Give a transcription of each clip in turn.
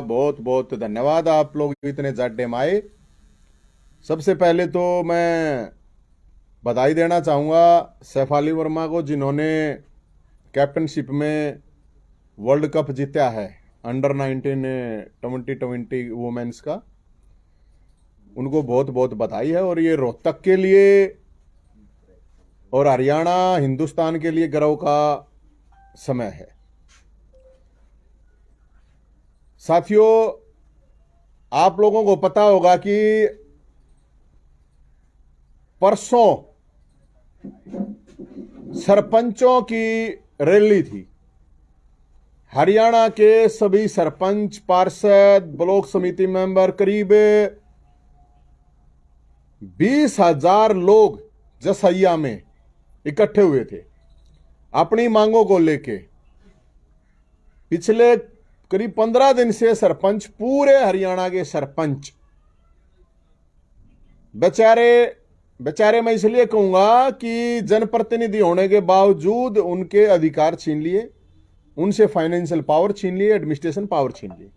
बहुत बहुत धन्यवाद, आप लोग इतने जाड्डे में आए। सबसे पहले तो मैं बधाई देना चाहूँगा सैफ अली वर्मा को, जिन्होंने कैप्टनशिप में वर्ल्ड कप जीता है अंडर 19 2020 वुमेन्स का। उनको बहुत बहुत बधाई है। और ये रोहतक के लिए और हरियाणा हिंदुस्तान के लिए गर्व का समय है। साथियों, आप लोगों को पता होगा कि परसों सरपंचों की रैली थी। हरियाणा के सभी सरपंच, पार्षद, ब्लॉक समिति मेंबर, करीब 20,000 लोग जसैया में इकट्ठे हुए थे अपनी मांगों को लेके। पिछले करीब 15 दिन से सरपंच, पूरे हरियाणा के सरपंच बेचारे मैं इसलिए कहूंगा कि जनप्रतिनिधि होने के बावजूद उनके अधिकार छीन लिए, उनसे फाइनेंशियल पावर छीन लिए, एडमिनिस्ट्रेशन पावर छीन ली।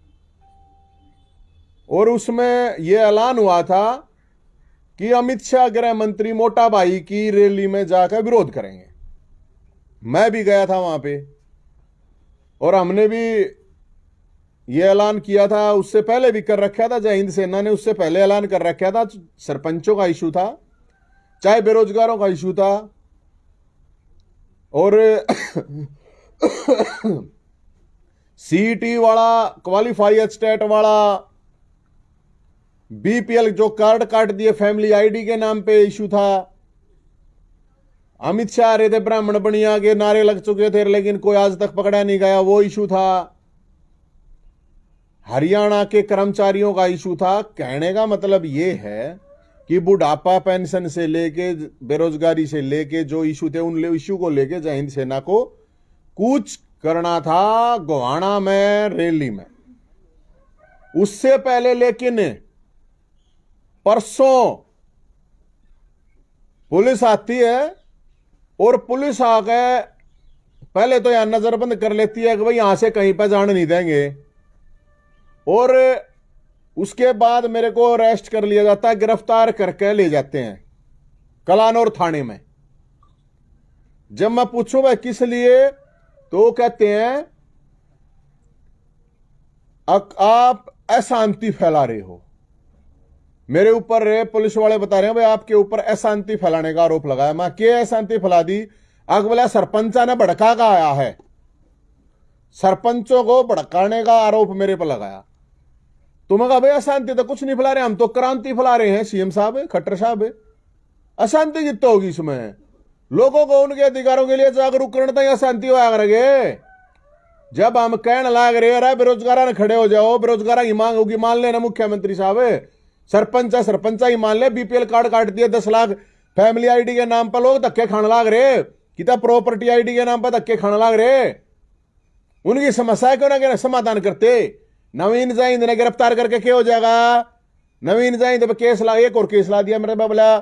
और उसमें यह ऐलान हुआ था कि अमित शाह गृह मंत्री मोटा भाई की रैली में जाकर विरोध करेंगे। मैं भी गया था वहां पे और हमने भी यह ऐलान किया था। उससे पहले भी कर रखा था, जय हिंद सेना ने उससे पहले ऐलान कर रखा था। सरपंचों का इशू था, चाहे बेरोजगारों का इशू था। और सीईटी वाला, क्वालिफाइड स्टेट वाला, बीपीएल जो कार्ड काट दिए फैमिली आईडी के नाम पे इशू था। अमित शाह आ रहे थे, ब्राह्मण बनिया के नारे लग चुके थे, लेकिन कोई आज तक पकड़ा नहीं गया, वो इशू था। हरियाणा के कर्मचारियों का इशू था। कहने का मतलब ये है कि बुढ़ापा पेंशन से लेके, बेरोजगारी से लेके जो इशू थे, उन इशू को लेके जय हिंद सेना को कूच करना था गोहाना में रैली में। उससे पहले लेकिन परसों पुलिस आती है और पुलिस आके पहले तो यहां नजरबंद कर लेती है कि भाई यहां से कहीं पर जाने नहीं देंगे। और उसके बाद मेरे को अरेस्ट कर लिया जाता है, गिरफ्तार करके ले जाते हैं कलानौर थाने में। जब मैं पूछूं भाई किस लिए, तो कहते हैं आप अशांति फैला रहे हो। मेरे ऊपर पुलिस वाले बता रहे हैं भाई आपके ऊपर अशांति फैलाने का आरोप लगाया। मैं क्या अशांति फैला दी? बोला सरपंचा ने भड़का का आया है, सरपंचों को भड़काने का आरोप मेरे पर लगाया। तो मैं कहा भाई अशांति तो कुछ नहीं फैला रहे, हम तो क्रांति फैला रहे हैं। सीएम साहब, खट्टर साहब, अशांति जितना होगी इसमें? लोगों को उनके अधिकारों के लिए जागरूक करना ही अशांति होया करेंगे। जब हम कहने लाग रहे अरे बेरोजगार ने खड़े हो जाओ, बेरोजगार की मांग होगी, मान लेना मुख्यमंत्री साहब, सरपंचा ही मान ले, बीपीएल कार्ड काट दिए 10 लाख, फैमिली आईडी के नाम पर लोग धक्के खाने लाग रहे, कितना प्रॉपर्टी आईडी के नाम पर धक्के खाने लाग रहे। उनकी समस्या क्यों ना समाधान करते? नवीन जाइंद ने गिरफ्तार करके क्या हो जाएगा? नवीन जाइंद पे केस ला, एक और केस ला दिया, मेरे बोला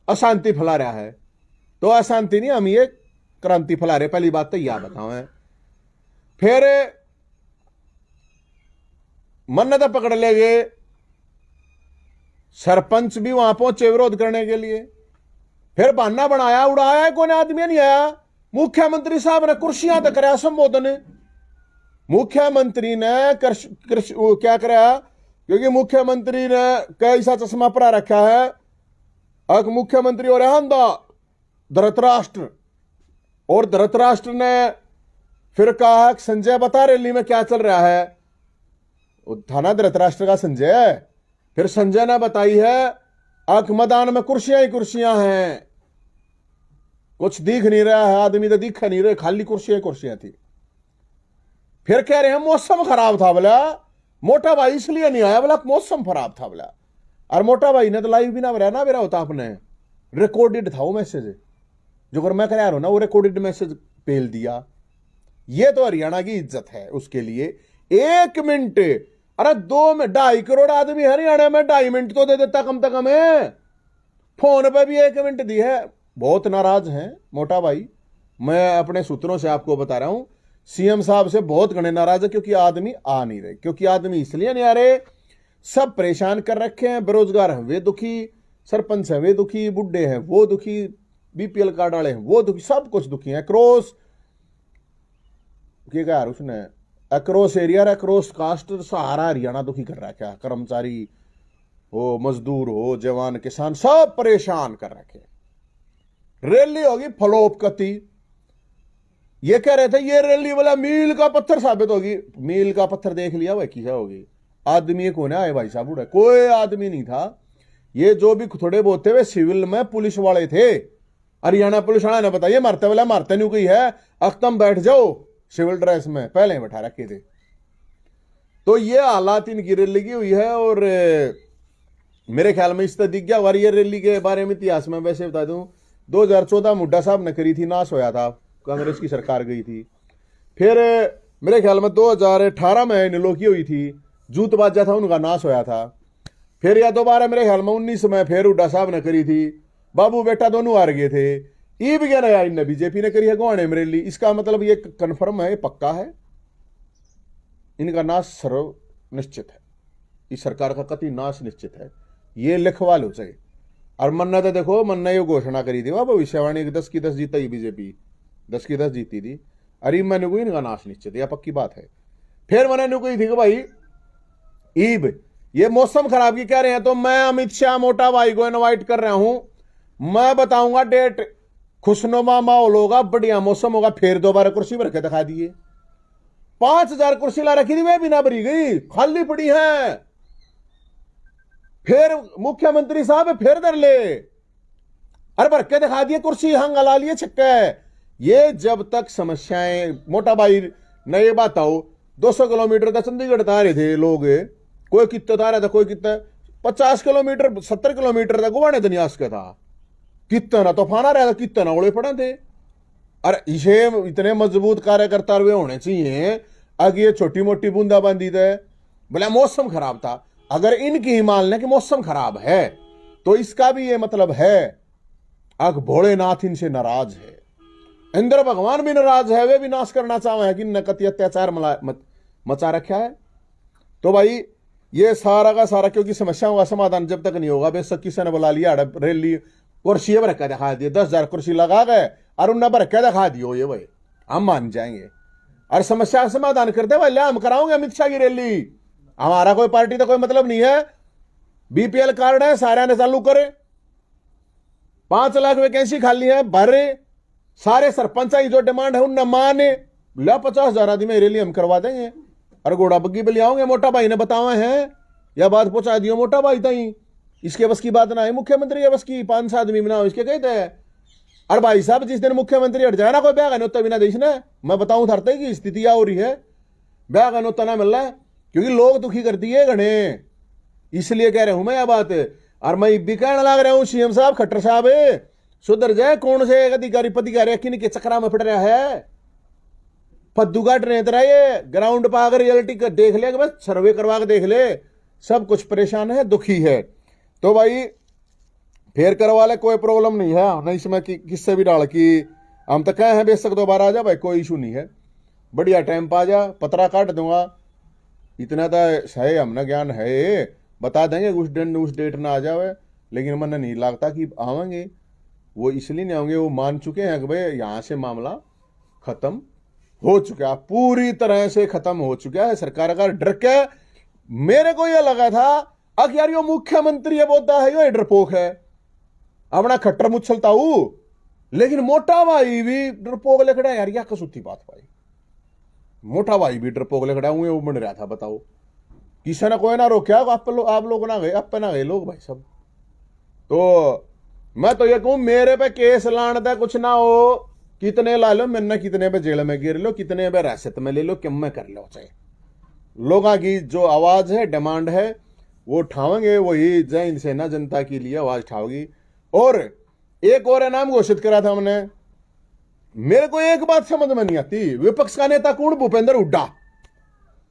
अशांति फैला रहा है। तो अशांति नहीं, हम ये क्रांति फैला रहे। पहली बात तो यह बताओ। फिर मन्नत पकड़ ले गए, सरपंच भी वहां पहुंचे विरोध करने के लिए। फिर बहाना बनाया, उड़ाया, कोई आदमी नहीं आया। मुख्यमंत्री साहब ने कुर्सियां तक कराया संबोधन। मुख्यमंत्री ने क्या कराया? क्योंकि मुख्यमंत्री ने कैसा चश्मा पड़ा रखा है, एक मुख्यमंत्री और अंधा धृतराष्ट्र। और धृतराष्ट्र ने फिर कहा संजय बता रैली में क्या चल रहा है। था ना धृतराष्ट्र का संजय। फिर संजय ने बताई है आंख मैदान में कुर्सियां ही कुर्सियां हैं, कुछ दिख नहीं रहा है, आदमी तो दिख नहीं रहे, खाली कुर्सियां थी। फिर कह रहे हैं मौसम खराब था। बोला मोटा भाई इसलिए नहीं आया, बोला मौसम खराब था। बोला और मोटा भाई ने तो लाइव भी ना मेरा होता, आपने रिकॉर्डेड था वो मैसेज जो कर मैं कह रहा हूं ना, वो रिकॉर्डेड मैसेज पेल दिया। ये तो हरियाणा की इज्जत है। उसके लिए 1 मिनट, अरे 2.5 करोड़ आदमी हरियाणा में 2.5 मिनट तो दे देता कम से कम है। फोन पे भी 1 मिनट दी है। बहुत नाराज हैं मोटा भाई। मैं अपने सूत्रों से आपको बता रहा हूं सीएम साहब से बहुत घने नाराज है, क्योंकि आदमी आ नहीं रहे। क्योंकि आदमी इसलिए नहीं आ रहे, सब परेशान कर रखे हैं। बेरोजगार हैं वे दुखी, सरपंच है वे दुखी, बुढ़े हैं वो दुखी, बीपीएल कार्ड वाले हैं वो दुखी, सब कुछ दुखी है। क्रॉस क्या यार उसने अक्रॉस एरिया, अक्रॉस कास्ट सारा हरियाणा दुखी कर रखा है। कर्मचारी हो, मजदूर हो, जवान किसान सब परेशान कर रखे। रैली होगी फ्लॉप कती। ये कह रहे थे ये रैली वाला मील का पत्थर साबित होगी। मील का पत्थर देख लिया भाई क्या होगी। आदमी कौन है आए भाई साहब, उड़ा कोई आदमी नहीं था। ये जो भी थोड़े बहुत थे वे सिविल में पुलिस वाले थे। हरियाणा पुलिस वाला ने बताइए मारते वाला मारते नहीं कोई है, अख्तम बैठ जाओ सिविल ड्रेस में, पहले ही बैठा रखे थे। तो ये हालात इनकी रैली की हुई है। और मेरे ख्याल में इस दिख गया। और ये रैली के बारे में इतिहास में वैसे बता दूं, 2014 मुड्डा साहब ने करी थी, नाश होया था, कांग्रेस की सरकार गई थी। फिर मेरे ख्याल में 2018 में इन लोग की हुई थी, जूत बाजा था, उनका नाश होया था। फिर या दोबारा मेरे ख्याल में 19 में फिर हुड्डा साहब ने करी थी, बाबू बेटा दोनों हार गए थे। ई भी कहना यार इनने बीजेपी ने करी है गोवाने में रैली। इसका मतलब ये कन्फर्म है, ये पक्का है, इनका नाश सर्व निश्चित है। इस सरकार का कति नाश निश्चित है, ये लिखवा लो चाहिए। और मन्ना तो देखो, मन्ना ये घोषणा करी थी वहां भविष्यवाणी 10 की 10 जीता ही बीजेपी, 10 की 10 जीती थी। अरे मैंने कोई इनका नाश निश्चित, यह पक्की बात है। फिर मैंने कोई थी कि भाई ईब ये मौसम खराब की कह रहे हैं, तो मैं अमित शाह मोटा भाई को इनवाइट कर रहा हूं। मैं बताऊंगा डेट, खुशनुमा माहौल होगा, बढ़िया मौसम होगा, फिर दोबारा कुर्सी भर के दिखा दिए। 5000 कुर्सी ला रखी थी, वे भी ना भरी गई, खाली पड़ी है। फिर मुख्यमंत्री साहब फिर दर ले, अरे भर के दिखा दिए कुर्सी, हंग ला लिए छक्के। ये जब तक समस्याएं, मोटा भाई ने ये बात आओ, 200 किलोमीटर का चंडीगढ़ आ रहे थे लोग, कोई कितना आ रहा था, कोई कितना 50 किलोमीटर 70 किलोमीटर तक गुवाने दुनियास का था। कितना तूफान आ रहा था, कितना उड़े पड़े थे। अरे इसे इतने मजबूत कार्यकर्ता हुए होने चाहिए। अगर ये छोटी मोटी बूंदाबांदी थे, बोला मौसम खराब था। अगर इनकी ही मान लें कि मौसम खराब है, तो इसका भी ये मतलब है अग भोलेनाथ इनसे नाराज है, इंद्र भगवान भी नाराज है, वे भी नाश करना चाहे कि नकती अत्याचार मचा रखा है। तो भाई ये सारा का सारा, क्योंकि समस्याओं का समाधान जब तक नहीं होगा, बेशक किसी ने बुला लिया रैली, कुर्सी भर के दिखा दिए, 10,000 कुर्सी लगा गए और उन्हें भर के दिखा दियो, ये भाई हम मान जाएंगे। और समस्या का समाधान करते भाई हम कराओगे अमित शाह की रैली। हमारा कोई पार्टी तो कोई मतलब नहीं है। बीपीएल कार्ड है, सारे ने चालू करे, 5 लाख वैकेंसी खाली है, भरे। सारे सरपंच जो डिमांड है उनने माने, ला 50,000 आदमी रैली हम करवा देंगे। और घोड़ा बग्गी पे ले आओगे, मोटा भाई ने बतावे हैं, या बात पहुंचा दियो मोटा भाई तई। इसके बस की बात ना है, मुख्यमंत्री के बस की 5 आदमी बनाओ इसके कहते हैं। और भाई साहब जिस दिन मुख्यमंत्री हट जाए ना, कोई ब्याह नोता बिना देश ने, मैं बताऊं धरते की स्थिति क्या हो रही है, ब्याह नोता ना मिल रहा है, क्योंकि लोग दुखी करती है घने। इसलिए कह रहा हूं मैं यह बात। और मैं भी कहने लग रहा हूं, सीएम साहब खट्टर साहब सुधर जाए। कौन से अधिकारी पतिकारी किन के चक्रा में पड़ रहा है, फद्दू काट रहे तरह। ये ग्राउंड पर अगर रियलिटी देख ले, बस सर्वे करवा के देख ले, सब कुछ परेशान है, दुखी है। तो भाई फेर करवा ले, कोई प्रॉब्लम नहीं है ना इसमें किससे भी डाल की हम तो कहे हैं बेशक दोबारा आ जा भाई, कोई इशू नहीं है, बढ़िया टाइम पा जा, पतरा काट दूंगा, इतना तो है हमने ज्ञान है, बता देंगे उस डेट ना आ जावे। लेकिन मन नहीं लगता कि आवेंगे, वो इसलिए नहीं आएंगे, वो मान चुके हैं कि भाई यहां से मामला खत्म हो चुका, पूरी तरह से खत्म हो चुका है। सरकार का डर के मेरे को यह लगा था अब यार यो मुख्यमंत्री ये बोलता है यो डरपोक है, अपना खट्टर मुच्छलता हूं, लेकिन मोटा भाई भी डरपोक लखड़ा यार, क्या कसूती बात भाई, मोटा भाई भी डरपोक लखड़ा हुए वो बन रहा था। बताओ किसी ने कोई ना रोका, आप लोग ना गए, आप पे ना गए लोग भाई सब। तो मैं तो ये कहूं मेरे पे केस लाने कुछ ना हो, कितने ला लो, मैंने कितने पे जेल में गिर लो, कितने पे रियासत में ले लो, क्यों में कर लो, चाहे लोगों की जो आवाज है, डिमांड है, वो उठावेंगे, वही जय हिंद सेना जनता के लिए आवाज उठाओगी। और एक और नाम घोषित करा था हमने, मेरे को एक बात समझ में नहीं आती, विपक्ष का नेता कौन, भूपेंद्र हुड्डा,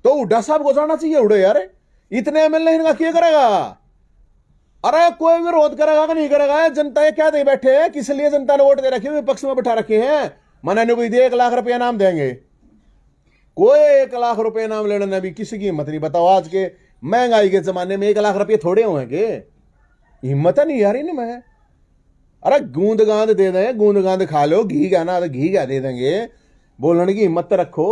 तो हुड्डा साहब को जाना चाहिए। हुड्डा यार इतने एमएलए इनका क्या करेगा, अरे कोई विरोध करेगा कि नहीं करेगा, जनता ये क्या दे बैठे हैं, किस लिए जनता ने वोट दे रखे, विपक्ष में बैठा रखे हैं, मना नहीं कोई 1 लाख रुपया नाम देंगे, कोई 1 लाख रुपए नाम लेने में भी किसी की हिम्मत नहीं। बताओ आज के महंगाई के जमाने में 1 लाख रुपए थोड़े हुए के, हिम्मत नहीं यार इनमें। अरे गूंद गांद दे देंगे, गूंद गांद खा लो, घी गाना तो घी गा दे देंगे, बोलने की हिम्मत तो रखो।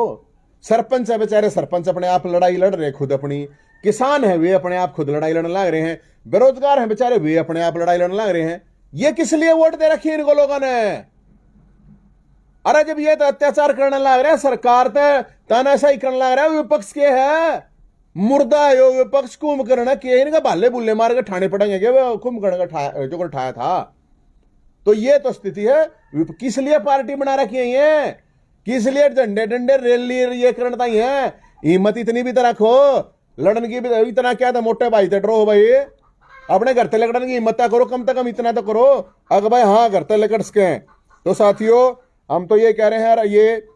सरपंच है बेचारे, सरपंच अपने आप लड़ाई लड़ रहे खुद अपनी, किसान है वे अपने आप खुद लड़ाई लड़ने लग रहे हैं, बेरोजगार हैं बेचारे वे अपने आप लड़ाई लड़ने लग रहे हैं। ये किस लिए वोट दे रखी है इनको लोगों ने? अरे जब ये तो अत्याचार करने लग रहा है, सरकार तो तानाशाही करने लग रहा है, विपक्ष के है मुर्दा है यो विपक्ष, कुंभकर्ण के इनका भाले बुल्ले मार के ठाने पड़ेंगे क्या वो कुंभकर्ण का जो उठाया था। तो ये तो स्थिति है। किस लिए पार्टी बना रखी है ये, किस लिए झंडे डंडे रैली ये करना ही है? हिम्मत इतनी भी तो रखो, लड़न की भी इतना क्या था, मोटे भाई थे ड्रो भाई, अपने घर से लड़ने की हिम्मत करो, कम से कम इतना तो करो अगर भाई हाँ घर से लकड़ सके। तो साथियों हम तो ये कह रहे हैं यार, ये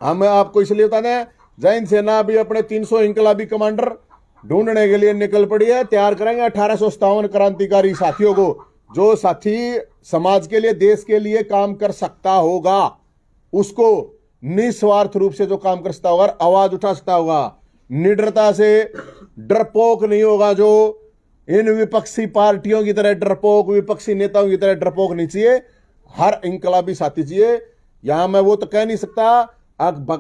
हम आपको इसलिए बता दें, जय हिंद सेना भी अपने 300 इंकलाबी कमांडर ढूंढने के लिए निकल पड़ी है। तैयार करेंगे 1857 क्रांतिकारी साथियों को, जो साथी समाज के लिए देश के लिए काम कर सकता होगा, उसको निस्वार्थ रूप से जो काम कर सकता होगा, आवाज उठा सकता होगा, निडरता से, डरपोक नहीं होगा, जो इन विपक्षी पार्टियों की तरह डरपोक, विपक्षी नेताओं की तरह डरपोक नहीं चाहिए, हर इंकलाबी साथी चाहिए। यहां मैं वो तो कह नहीं सकता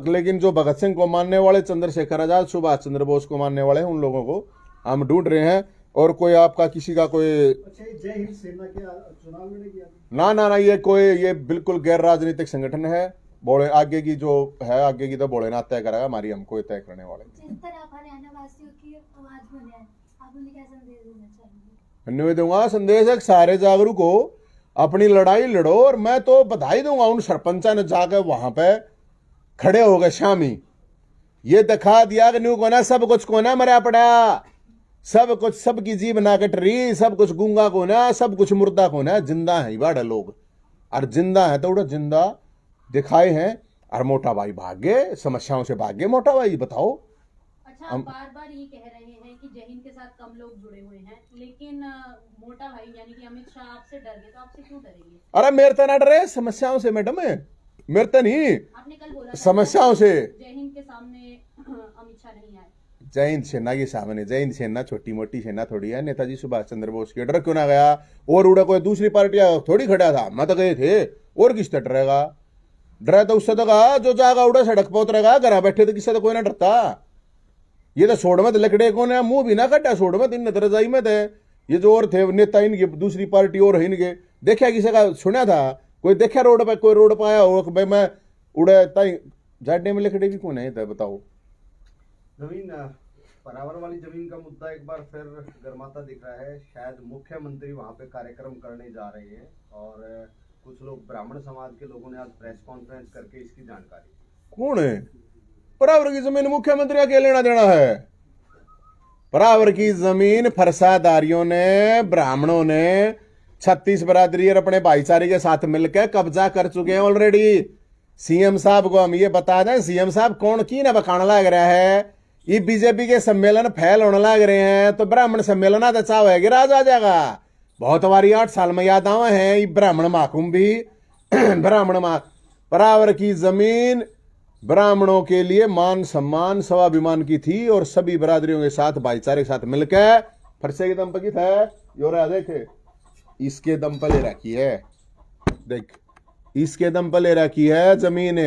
लेकिन जो भगत सिंह को मानने वाले, चंद्रशेखर आजाद, सुभाष चंद्र बोस को मानने वाले हैं, उन लोगों को हम ढूंढ रहे हैं। और कोई आपका किसी का कोई जय हिंद सेना के चुनाव लड़ेगी? ना ना ना, ये बिल्कुल गैर राजनीतिक संगठन है। बोले आगे की जो है, आगे की तो भोलेनाथ तय करेगा, हमारी हमको तय करने वाले। जिस तरह आप हरियाणा वासियों की आवाज बने हैं, आप उन्हें क्या संदेश देना चाहेंगे? धन्यवाद दूंगा। संदेश है सारे जागरूक हो, अपनी लड़ाई लड़ो। और मैं तो बधाई दूंगा उन सरपंचा ने जाकर वहां पे खड़े हो गए शामी, ये दिखा दिया कि न्यू कोना सब कुछ कोना मरा पड़ा, सब कुछ सबकी जीव ना कट रही, सब कुछ गूंगा कोना, सब कुछ मुर्दा कोना, जिंदा है बाड़ा लोग, और जिंदा है तो जिंदा दिखाए हैं। और मोटा भाई भाग्य, समस्याओं से भाग्य मोटा भाई। बताओ अच्छा, आप बार बार ये कह रहे हैं कि जय हिंद के साथ कम लोग जुड़े हुए हैं, लेकिन मोटा भाई यानी कि अमित शाह आपसे डर गए, तो आपसे क्यों डरेंगे? अरे मेरे तो ना डरे समस्याओं से मैडम, मेरे तो नहीं, आपने कल बोला समस्याओं से। जय हिंद के सामने अमित शाह नहीं आए। जय हिंद सेना के सामने, जय हिंद सेना छोटी मोटी सेना थोड़ी है, नेताजी सुभाष चंद्र बोस के डर क्यों ना गया? और उड़ा कोई दूसरी पार्टी थोड़ी खड़ा था, मैं तो गए थे, और किससे डरेगा? डरा तो उससे तो कहा जो जागा उड़ा सड़क पर उतरेगा, घर बैठे तो किससे तो कोई ना डरता। ये तो छोड़ मत लकड़े को ने मुंह भी ना कटा, छोड़ मत इन रजाई में थे। ये जो और थे नेता इनके, दूसरी पार्टी और है इनके, देखा किसी का सुना था? कोई देखा रोड पे, कोई रोड पाया हो भाई मैं उड़े ताई जाडे में लकड़े भी कौन है? बताओ। जमीन परावर वाली जमीन का मुद्दा एक बार फिर गर्माता दिख रहा है। शायद मुख्यमंत्री वहां पे कार्यक्रम करने जा रहे हैं, और कुछ लोग ब्राह्मण समाज के लोगों ने आज प्रेस कॉन्फ्रेंस करके इसकी जानकारी। कौन है? परावर की जमीन मुख्यमंत्री के लेना देना है? परावर की जमीन फरसादारियों ने, ब्राह्मणों ने 36 बरादरी और अपने भाईचारे के साथ मिलकर कब्जा कर चुके हैं ऑलरेडी। सीएम साहब को हम ये बता दें, सीएम साहब कौन की ना बखाना लग रहा है, ये बीजेपी के सम्मेलन फैल होने लग रहे हैं, तो ब्राह्मण सम्मेलन आता चाव है राज आ जाएगा। बहुत बारी 8 साल में याद आवा है, ये ब्राह्मण महाकुंभ भी ब्राह्मण परावर की जमीन ब्राह्मणों के लिए मान सम्मान स्वाभिमान की थी, और सभी बरादरियों के साथ भाईचारे के साथ मिलकर फरसे के दम पर की था। योरा देखे इसके दम पर ले रखी है, देख इसके दम पर ले रखी है जमीन।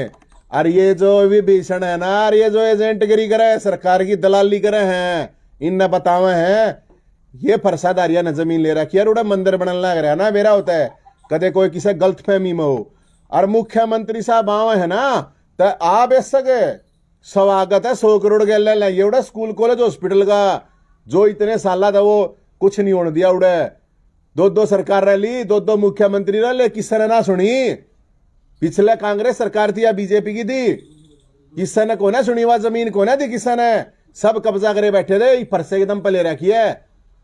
और ये जो विभीषण है ना, ये जो एजेंटगिरी करे, सरकार की दलाली करे हैं, इन बतावे हैं, ये फरसादारिया ने जमीन ले रखी है। और मंदिर बनने लग रहा है ना, मेरा होता है कदे कोई किसी गलत फहमी में हो। और मुख्यमंत्री साहब आवे है ना, तो आ बेच सके स्वागत है। 100 करोड़ के ले ये स्कूल कॉलेज हॉस्पिटल का जो इतने साल था वो कुछ नहीं होने दिया। उड़े 2 सरकार रह ली, 2 मुख्यमंत्री रह ले, किसी ने ना सुनी। पिछले कांग्रेस सरकार थी या बीजेपी की थी, किसी ने को ना सुनी, वह जमीन को ना दी किसी ने, सब कब्जा करे बैठे थे, फरसे के दम पर ले रखी है।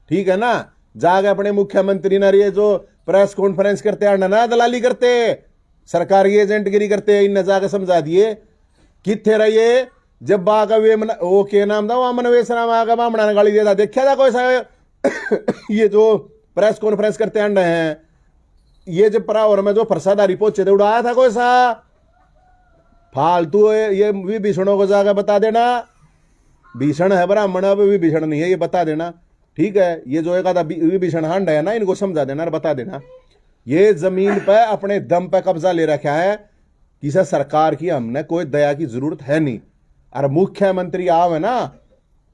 ठीक है ना, जाके अपने मुख्यमंत्री ने ये जो प्रेस कॉन्फ्रेंस करते हैं ना, दलाली करते, सरकार की एजेंटगिरी करते, इन जाके समझा दिए किथे रहिए। जब बाग वे वो के नाम था, वहां मनवेश नाम आगा बामणा ने गाली दिया था, देखा था कोई सा ये जो प्रेस कॉन्फ्रेंस करते हैं, ये जब परावर में जो फरसादारी पहुंचे थे, उड़ाया था कोई सा? फालतू ये विभीषणों को जाकर बता देना, भीषण है ब्राह्मण, अब विभीषण नहीं है, ये बता देना। ठीक है, ये जो एक आधा विभीषण हंड है ना, इनको समझा देना और बता देना। ये जमीन पे अपने दम पे कब्जा ले रखा है, किसी सरकार की हमने कोई दया की जरूरत है नहीं। और मुख्यमंत्री आवे ना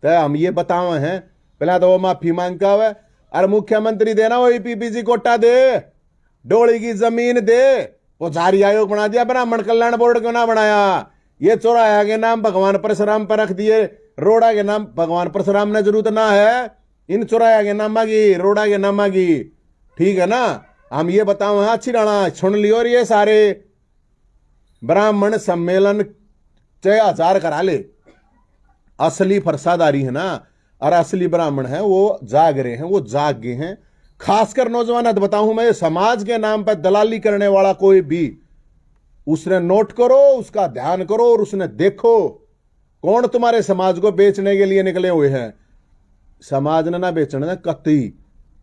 तो हम ये बतावे हैं, पहला तो वो माफी मांगता हुआ, और मुख्यमंत्री देना वो पीपीजी कोटा दे, डोली की जमीन दे, वो जारी आयोग बना दिया, ब्राह्मण कल्याण बोर्ड क्यों ना बनाया? ये चौराहा के नाम भगवान परशुराम पर रख दिए, रोड़ा के नाम भगवान परशुराम ने जरूरत ना है, इन चौराहा के नाम की, रोड़ा के नाम की। ठीक है ना, हम ये बताओ हाँ अच्छी राणा सुन लियो। और ये सारे ब्राह्मण सम्मेलन 6000 करा ले, असली फरसादारी है ना, और असली ब्राह्मण है वो जाग रहे हैं, वो जाग गए हैं। खासकर नौजवान बताऊं मैं, समाज के नाम पर दलाली करने वाला कोई भी, उसने नोट करो, उसका ध्यान करो और उसने देखो कौन तुम्हारे समाज को बेचने के लिए निकले हुए हैं। समाज ने ना बेचना ना कत्ती,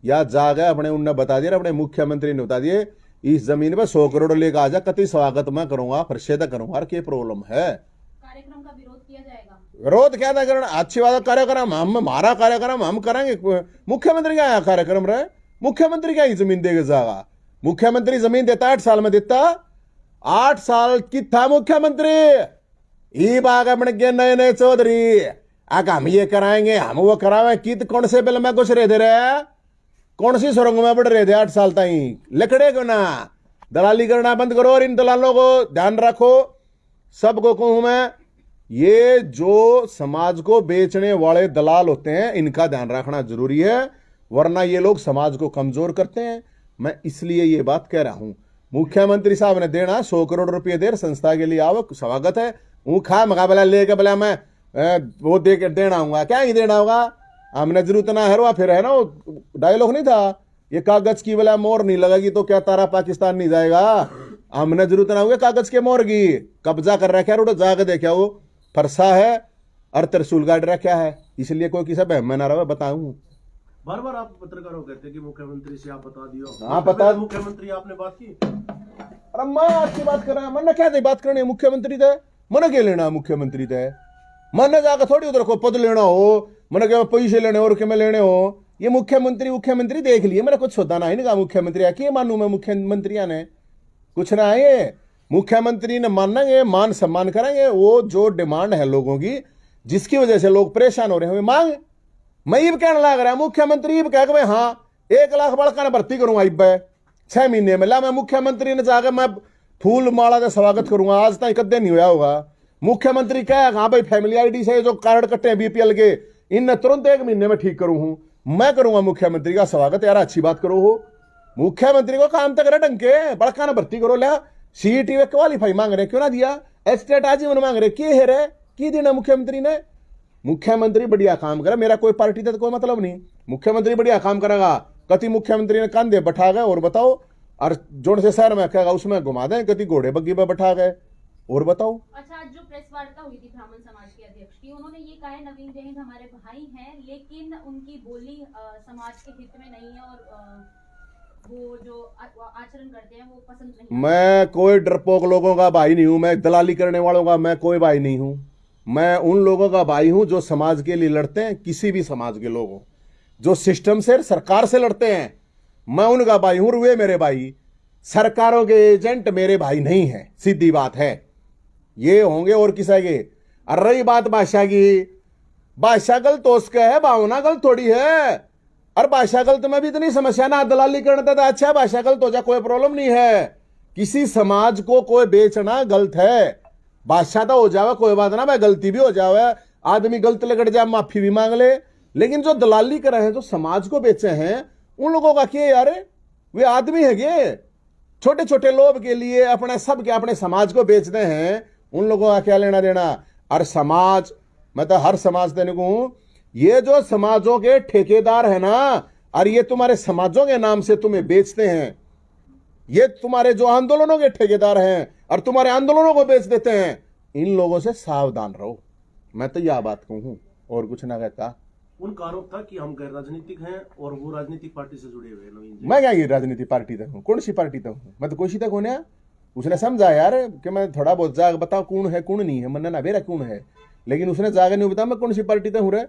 या जागा अपने उनने बता दिया, अपने मुख्यमंत्री ने बता दिए, इस जमीन पर 100 करोड़ लेकर आ जा, कति स्वागत मैं करूंगा, फरशेदा करूंगा। और क्या प्रॉब्लम है? कार्यक्रम का विरोध किया जाएगा? विरोध क्या था करना? अच्छी बात है, कार्यक्रम हम, हमारा कार्यक्रम हम करेंगे। मुख्यमंत्री क्या है कार्यक्रम रहे? मुख्यमंत्री क्या ही जमीन देगा जागा? मुख्यमंत्री जमीन देता 8 साल में देता, 8 साल की था मुख्यमंत्री। ये बाग अपने के नए नए चौधरी आका हम ये कराएंगे, हम वो करावे, कित कौन से बिल में कुछ रह दे रहे, कौन सी सुरंग में बढ़ रहे थे 8 साल तक? लकड़े क्यों ना? दलाली करना बंद करो और इन दलालों को ध्यान रखो। सबको कहूं मैं, ये जो समाज को बेचने वाले दलाल होते हैं, इनका ध्यान रखना जरूरी है, वरना ये लोग समाज को कमजोर करते हैं। मैं इसलिए ये बात कह रहा हूं, मुख्यमंत्री साहब ने देना 100 करोड़ रुपये देर संस्था के लिए आवक, स्वागत है। वो खा मुकाबला लेके बोला मैं वो दे के देना होगा, क्या ही देना होगा, हमने जरूरत ना है। फिर है ना वो डायलॉग नहीं था, ये कागज की बोला मोर नहीं लगेगी तो क्या तारा पाकिस्तान नहीं जाएगा? हमने जरूरत ना होगा कागज के मोर की, कब्जा कर रखा है, जाकर देखा वो फरसा है और त्रिशूल गाड़ रखा है, इसलिए कोई किसी बहम में ना रहे। बताऊं बार बार आप पत्रकारों कहते हैं कि मुख्यमंत्री से आप बता दियो। हाँ बता, मुख्यमंत्री आपने बात की? अरे मैं आपकी बात कर रहा हूं, मैंने क्या थी बात करनी है मुख्यमंत्री थे? मैंने क्या लेना है मुख्यमंत्री थे? मैंने जाकर थोड़ी उधर को पद लेना हो, मैंने क्या पैसे लेने और क्या लेने हो? ये मुख्यमंत्री देख लिए, मैंने कुछ सोचा ना है ना, मुख्यमंत्री आके मानू मैं मुख्यमंत्री ने कुछ ना है। मुख्यमंत्री ने मानेंगे, मान सम्मान करेंगे, वो जो डिमांड है लोगों की, जिसकी वजह से लोग परेशान हो रहे हैं, मांग। मैं इब कहने लग रहा मुख्यमंत्री इब कह भाई हाँ 1 लाख बड़का भर्ती करूंगा इब 6 महीने में, ला मैं मुख्यमंत्री ने जाकर मैं फूल माला का स्वागत करूंगा। आज तक कदे नहीं हुआ होगा। मुख्यमंत्री कह हाँ भाई फैमिली आईडी से जो कार्ड कट्टे हैं बीपीएल के, इन तुरंत 1 महीने में ठीक करूं हूं, मैं करूंगा मुख्यमंत्री का स्वागत। यार अच्छी बात करो हो, मुख्यमंत्री को काम तक ढंग के बड़का ना भर्ती करो। ला सीईटी में क्वालिफाई मांग रहे, क्यों ना दिया? एस्टेट आजीवन मांग रहे, की है रे की देना मुख्यमंत्री ने? मुख्यमंत्री बढ़िया काम करे, मेरा कोई पार्टी तक कोई मतलब नहीं, मुख्यमंत्री बढ़िया काम करेगा। कति मुख्यमंत्री ने कंधे बैठा गए और बताओ, और जोन से शहर में कहेगा उसमें घुमा दें, कति घोड़े बग्गी पे बैठा गए और बताओ। अच्छा, आज जो प्रेस वार्ता हुई थी ब्राह्मण समाज के अध्यक्ष की, उन्होंने ये कहा है नवीन जैन हमारे भाई हैं, लेकिन उनकी बोली समाज के हित में नहीं है, और वो जो आचरण करते हैं वो पसंद नहीं। मैं कोई डरपोक लोगों का भाई नहीं हूं, मैं दलाली करने वालों का मैं कोई भाई नहीं हूं। मैं उन लोगों का भाई हूं जो समाज के लिए लड़ते हैं, किसी भी समाज के लोगों जो सिस्टम से सरकार से लड़ते हैं, मैं उनका भाई हूं। वे मेरे भाई, सरकारों के एजेंट मेरे भाई नहीं है, सीधी बात है। ये होंगे और किसी के। और रही बात बादशाह की, बादशाह गलत तो उसका है, भावना गलत थोड़ी है। और बादशाह गलत में भी इतनी समस्या ना, दलाली करना था अच्छा बादशाह गलत हो जाए, कोई प्रॉब्लम नहीं है। किसी समाज को कोई बेचना गलत है, बादशाह तो हो जावे कोई बात ना, मैं गलती भी हो जावे, आदमी गलत लगड़ जाए माफी भी मांग ले। लेकिन जो दलाली कर रहे हैं, जो समाज को बेचे हैं, उन लोगों का क्या यार? वे आदमी है ये, छोटे छोटे लोग के लिए अपने सब के अपने समाज को बेचते हैं, उन लोगों का क्या लेना देना? और समाज, मैं तो हर समाज देने को हूं, ये जो समाजों के ठेकेदार है ना, और ये तुम्हारे समाजों के नाम से तुम्हें बेचते हैं, ये तुम्हारे जो आंदोलनों के ठेकेदार हैं और तुम्हारे आंदोलनों को बेच देते हैं, इन लोगों से सावधान रहो। मैं तो यह बात कहूं और कुछ ना कहता। उनका आरोप था कि हम गैर राजनीतिक हैं और वो राजनीतिक पार्टी से जुड़े हुए हैं। मैं क्या ये राजनीतिक पार्टी तक हूं? कौन सी पार्टी तक हूं? मैं तो कोई सी तक होने, उसने समझा यार कि मैं थोड़ा बहुत जाग बताओ कौन है कौन नहीं है, मन ना बेरा कौन है, लेकिन उसने जाग नहीं बता मैं कौन सी पार्टी हूँ रे।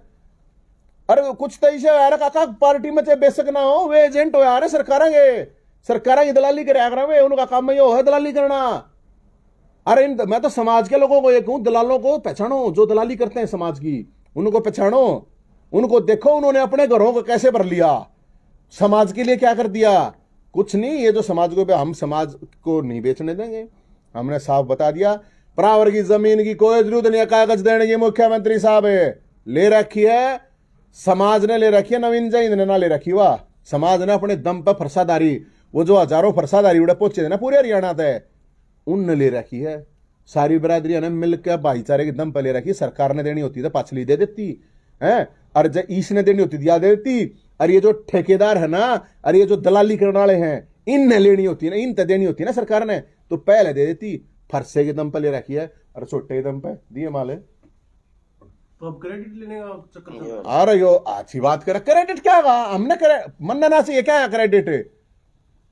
अरे कुछ तो ऐसे यार काका पार्टी में चाहे बेशक ना हो, वे एजेंट हो यार सरकार की दलाली करे आगरा में, उनका काम में यो है दलाली करना। अरे मैं तो समाज के लोगों को ये कहूं, दलालों को पहचानो, जो दलाली करते हैं समाज की उनको पहचानो, उनको देखो उन्होंने अपने घरों को कैसे भर लिया, समाज के लिए क्या कर दिया। कुछ नहीं, ये जो समाज को हम समाज को नहीं बेचने देंगे, हमने साफ बता दिया। परावर की जमीन की कोई जरूरत नहीं है कागज देने की, मुख्यमंत्री साहब ले रखी है, समाज ने ले रखी है, नवीन जैन ने ना ले रखी। वाह, समाज ने अपने दम पर फरसादारी, वो जो हजारों फरसादारी उड़े पहुंचे थे ना पूरे हरियाणा तय, उनने ले रखी है। सारी बिरादरियों ने मिलकर भाईचारे के दम पर ले रखी। सरकार ने देनी होती तो पाछली दे देती है, और जब ईस ने देनी होती दिया देती। और ये जो ठेकेदार है ना, और ये जो दलाली करने वाले हैं, इनने लेनी होती ना, इन देनी होती ना सरकार ने, तो पहले दे देती। फरसे के दम पर ले रखी है और छोटे के दम पे दिए माले। तो अब क्रेडिट लेने का चक्कर चल रहा है। अरे यो अच्छी बात करे, क्रेडिट क्या कहा हमने, मनना ना चाहिए क्या है क्रेडिट।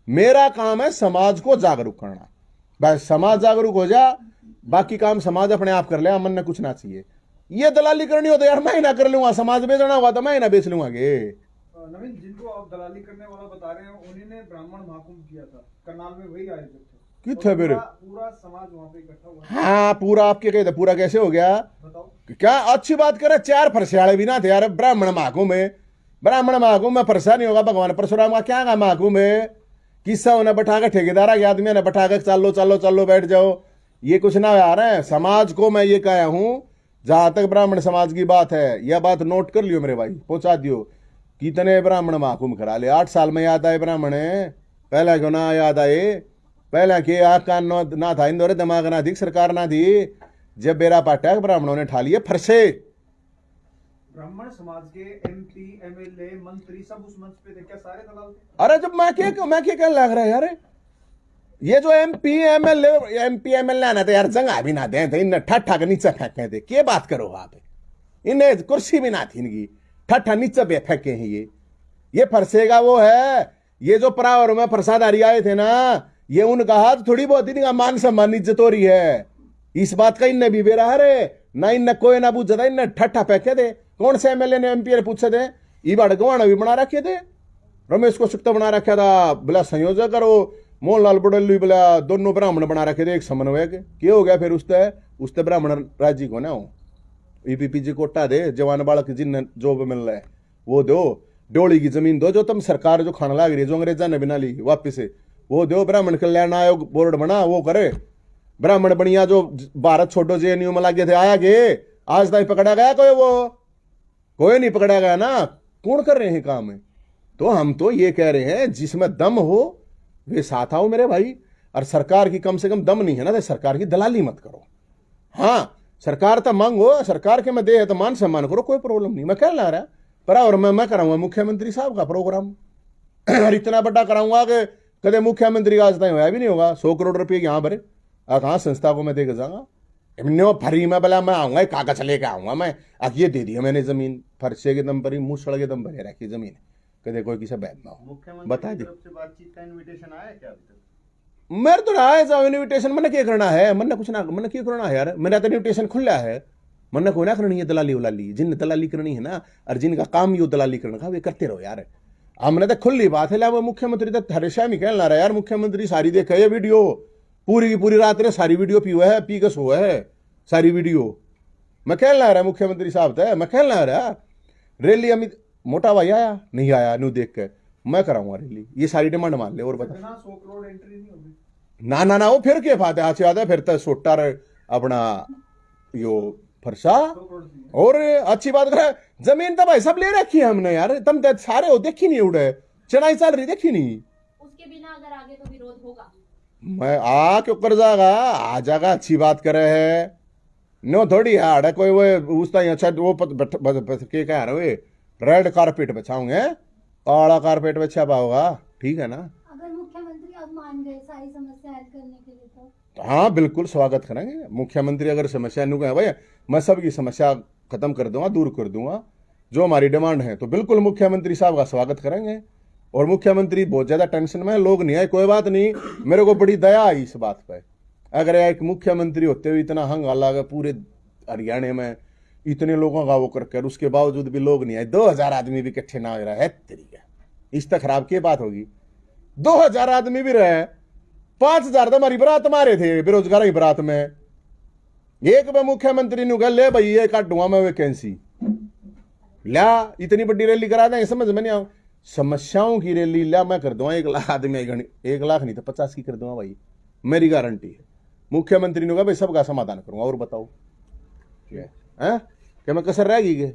मेरा काम है समाज को जागरूक करना, बस समाज जागरूक हो जा, बाकी काम समाज अपने आप कर ले, मन ने कुछ ना चाहिए। ये दलाली करनी हो तो यार मैं ही ना कर लूंगा, समाज बेचना हुआ तो मैं ही ना बेच लूंगा। नवीन, जिनको आप दलाली करने वाला बता रहे हैं उन्हीं ने ब्राह्मण महाकुंभ किया था करनाल में, वही आयोजक थे। किथे फिर पूरा समाज वहां पे इकट्ठा हुआ। हाँ पूरा आपके कहते पूरा कैसे हो गया, बताओ। क्या अच्छी बात करे, 4 फरसियाड़े भी ना थे यार ब्राह्मण महाकुंभ में। ब्राह्मण महाकुंभ में फरसा नहीं होगा, भगवान परशुराम का क्या महाकुंभ है। किस्सा उन्हें बैठा कर ठेकेदार के आदमी ने बैठा कर चलो चलो चलो बैठ जाओ, ये कुछ ना यार है। समाज को मैं ये कहा हूं, जहां तक ब्राह्मण समाज की बात है, यह बात नोट कर लियो मेरे भाई, पहुंचा दियो। कितने ब्राह्मण महाकुंभ करा ले, 8 साल में याद आए ब्राह्मण, पहला क्यों ना याद आए। पहला के आपका ना था इंदौर, दिमाग ना थी, सरकार ना थी। जब बेरा पाटा ब्राह्मणों ने ठा लिए फरसे। ब्राह्मण समाज के MP MLA मंत्री सब उस मंच पे थे, क्या सारे दलाल थे? अरे जब मैं क्या लग रहा है यार, ये जो MP MLA ना थे यार, जगह भी ना दे थे, इन्हें ठट्ठा के नीचे फेंके थे। क्या बात करो आप, इन्हें कुर्सी भी ना थी इनकी, ठट्ठा नीचे पे फेंके हैं। ये फरसेगा वो है, ये जो परावर में फरसादारी आए थे ना, ये उनका हाथ थोड़ी बहुत इनका मान सम्मान इज्जत हो रही है। इस बात का इनने भी बेरा है ना, इनने कोई ना पूछा था, इनने ठट्ठा फेंके थे। कौन से MLA ने MP ने पूछे थे, ईबाड़ गवाना भी बना रखे थे, रमेश को शुक्ता बना रखा था, बोला संयोजक और वो मोहनलाल बडोली बोला दोनों ब्राह्मण बना रखे थे, एक समन्वयक। क्या हो गया फिर उसते ब्राह्मण राज्य को ना हो, EPPG कोटा दे, जवान बालक जिन जॉब मिल रहा है वो दो, डोली की जमीन दो, जो तुम सरकार जो खाना लाग रही है, जो अंग्रेजा ने बिना ली वापिस से वो दो। ब्राह्मण कल्याण आयोग बोर्ड बना, वो करे। ब्राह्मण बनिया जो भारत छोड़ो JNU में लगे थे, आया गे, आज तक पकड़ा गया कोई नहीं पकड़ा गया ना। कौन कर रहे हैं काम, तो हम तो ये कह रहे हैं जिसमें दम हो वे साथ आओ मेरे भाई। और सरकार की कम से कम दम नहीं है ना, तो सरकार की दलाली मत करो। हाँ सरकार तो मांगो, सरकार के में दे है तो मान सम्मान करो, कोई प्रॉब्लम नहीं। मैं कह ला रहा पर, और मैं कराऊंगा मुख्यमंत्री साहब का प्रोग्राम और इतना बड़ा कराऊंगा कि कदे मुख्यमंत्री का आज तक होया भी नहीं होगा। 100 करोड़ रुपये यहाँ भरे, कहाँ संस्था को मैं देकर जाऊंगा फरी में, बोला मैं आऊंगा कागज लेके आऊंगा मैं, ये दे दिया मैंने जमीन, फरसे के दम पर ही, मूसड़ के दम पर रखी जमीन, कदे कोई किसी बैठ ना हो। मुख्यमंत्री बता की दी तरफ से बातचीत का इनविटेशन आया क्या अभी तक? मेरे तो रहा है जाओ इन्विटेशन, मैंने क्या करना है, मैंने कुछ ना, मैंने क्या करना है यार, मेरा तो इन्विटेशन खुला है। मैंने कोई ना करनी है दलाली उलाली, जिन दलाली करनी है ना, और जिनका काम ही दलाली करने का, वे करते रहो यार। हमने तो खुली बात है ला, वो मुख्यमंत्री तो हमेशा ही कहना रहा यार, मुख्यमंत्री सारी देखे ये वीडियो, पूरी की पूरी रात ने सारी वीडियो पी हुआ है, पी कस हुआ है सारी वीडियो। मैं कहना रहा मुख्यमंत्री साहब था, मैं कहना रहा रैली अमित मोटा भाई आया नहीं आया, न्यू देख के मैं कराऊंगा रैली, ये सारी डिमांड मान ले। और बता 100 करोड़ एंट्री नहीं होगी ना ना ना, वो फिर क्या बात है, हाथ से आता है फिर तो सोटा अपना यो फरसा। और अच्छी बात कर, जमीन तो भाई सब ले रखी है हमने यार, तुम तो सारे हो देखी नहीं, उड़े चढ़ाई चल रही देखी नहीं। उसके बिना अगर आगे तो विरोध होगा, मैं आ क्यों कर जाएगा, आ जाएगा, अच्छी बात करे है नो थोड़ी हार्ड कोई वो उसता अच्छा वो के कह रहे वे रेड कारपेट बिछाऊंगे, काला कारपेट बिछा पाओगा, ठीक है ना। अगर मुख्यमंत्री अब मान गए सारी समस्या हल करने के लिए तो हाँ बिल्कुल स्वागत करेंगे मुख्यमंत्री। अगर समस्या नहीं है भाई, मैं सबकी समस्या खत्म कर दूंगा, दूर कर दूंगा, जो हमारी डिमांड है, तो बिल्कुल मुख्यमंत्री साहब का स्वागत करेंगे। और मुख्यमंत्री बहुत ज्यादा टेंशन में है, लोग नहीं आए, कोई बात नहीं, मेरे को बड़ी दया आई इस बात पे। अगर एक मुख्यमंत्री होते हुए इतना हंगामा लगा पूरे हरियाणा में, इतने लोगों का वो करके, और उसके बावजूद भी लोग नहीं आए, 2000 आदमी भी इकट्ठे ना हो रहा है तरीका, इस तक खराब की बात होगी। 2000 आदमी भी रहे, 5000 तो हमारी बरात मारे थे बेरोजगार की बरात में। एक बार मुख्यमंत्री ने कहा ले भाई ये काटूंगा मैं वैकेंसी, ला इतनी बड़ी रैली करा दें, समझ में नहीं आओ, समस्याओं की रैली ला मैं कर दूंगा, 1 लाख आदमी, 1 लाख नहीं तो 50 की कर दूंगा भाई, मेरी गारंटी है। मुख्यमंत्री ने कहा भाई सबका समाधान करूंगा, और बताओ क्या है कि मैं कसर रहेगी के